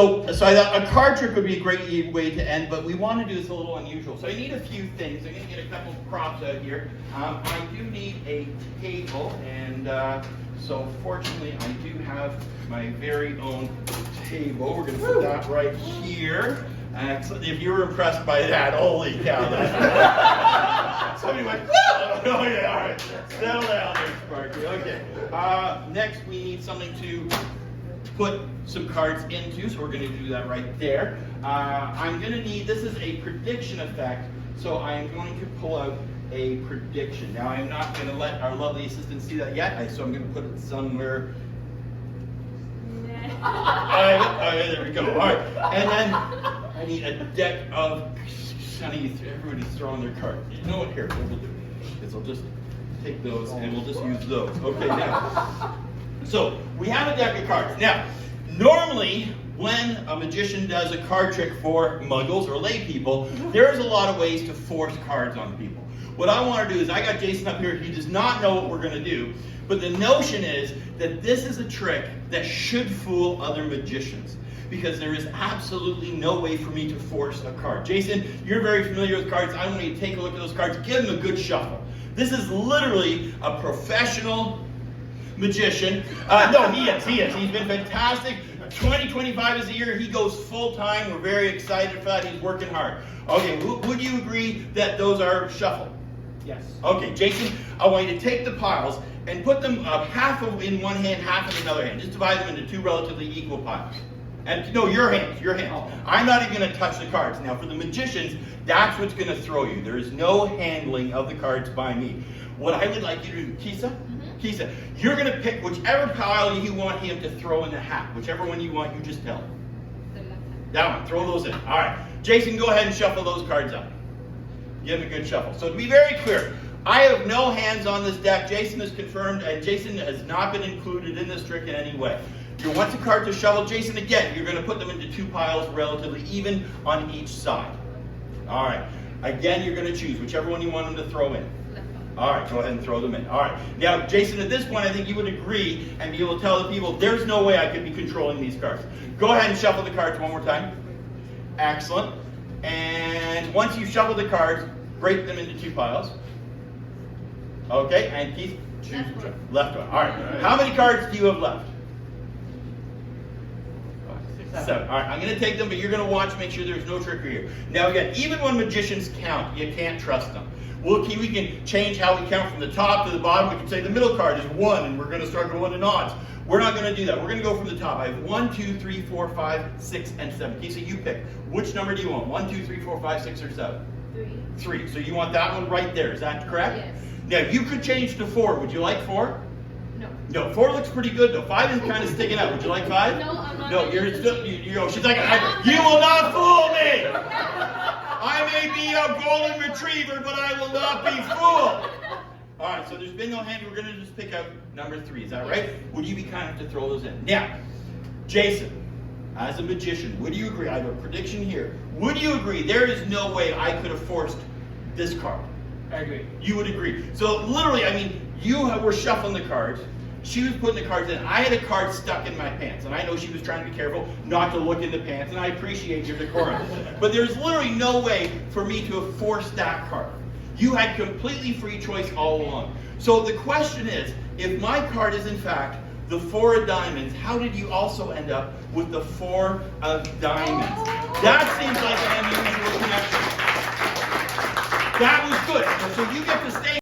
So I thought a card trick would be a great way to end, but we want to do this a little unusual. So I need a few things. I'm going to get a couple of props out here. I do need a table, and so fortunately I do have my very own table. We're going to put that right here. Excellent. If you were impressed by that, holy cow. Somebody went, whoa! Oh yeah, all right. Settle down there, Sparky. Okay. Next we need something to put some cards into, so we're going to do that right there. I'm going to need, this is a prediction effect, so I'm going to pull out a prediction. Now I'm not going to let our lovely assistant see that yet, so I'm going to put it somewhere. There we go. All right, and then I need a deck of, everybody's throwing their cards. You know what, here, what we'll do is I'll just take those and we'll just use those. Okay, now. So, we have a deck of cards. Now, normally, when a magician does a card trick for muggles or lay people, there's a lot of ways to force cards on people. What I want to do is, I got Jason up here, he does not know what we're going to do, but the notion is that this is a trick that should fool other magicians, because there is absolutely no way for me to force a card. Jason, you're very familiar with cards. I want you to take a look at those cards, give them a good shuffle. This is literally a professional magician. No, he is. He's been fantastic. 2025 is the year he goes full time. We're very excited for that. He's working hard. Okay, would you agree that those are shuffled? Yes. Okay, Jason, I want you to take the piles and put them half in one hand, half in another hand. Just divide them into two relatively equal piles. And no, your hands. Oh. I'm not even going to touch the cards. Now, for the magicians, that's what's going to throw you. There is no handling of the cards by me. What I would like you to do, Kisa, Kisa, you're going to pick whichever pile you want him to throw in the hat. Whichever one you want, you just tell him. That one, throw those in. All right. Jason, go ahead and shuffle those cards up. Give him a good shuffle. So to be very clear, I have no hands on this deck. Jason is confirmed, and Jason has not been included in this trick in any way. You want the card to shovel, Jason, again, you're going to put them into two piles relatively even on each side. All right. Again, you're going to choose whichever one you want them to throw in. All right, go ahead and throw them in. All right. Now, Jason, at this point, I think you would agree and be able to tell the people, there's no way I could be controlling these cards. Go ahead and shuffle the cards one more time. Excellent. And once you've shuffled the cards, break them into two piles. Okay, and Keith, choose left one. All right. How many cards do you have left? 7. All right, I'm going to take them, but you're going to watch, make sure there's no trickery here. Now again, even when magicians count, you can't trust them. We can change how we count from the top to the bottom. We can say the middle card is 1, and we're going to start going in odds. We're not going to do that. We're going to go from the top. I have 1, 2, 3, 4, 5, 6, and 7. Kisa, you pick. Which number do you want? 1, 2, 3, 4, 5, 6, or 7? 3. So you want that one right there. Is that correct? Yes. Now, you could change to 4. Would you like 4? No. 4 looks pretty good though. 5 is kind of sticking out. Would you like 5? No, I'm not. No, you're still, she's like, you will not fool me! I may be a golden retriever, but I will not be fooled! Alright, so there's been no hand. We're going to just pick out number 3. Is that right? Would you be kind enough to throw those in? Now, Jason, as a magician, would you agree? I have a prediction here. Would you agree there is no way I could have forced this card? I agree. You would agree. So literally, I mean, you were shuffling the cards. She was putting the cards in. I had a card stuck in my pants, and I know she was trying to be careful not to look in the pants, and I appreciate your decorum. But there's literally no way for me to have forced that card. You had completely free choice all along. So the question is, if my card is in fact the 4 of diamonds, how did you also end up with the 4 of diamonds? That seems like an unusual connection. That was good. So you get to stay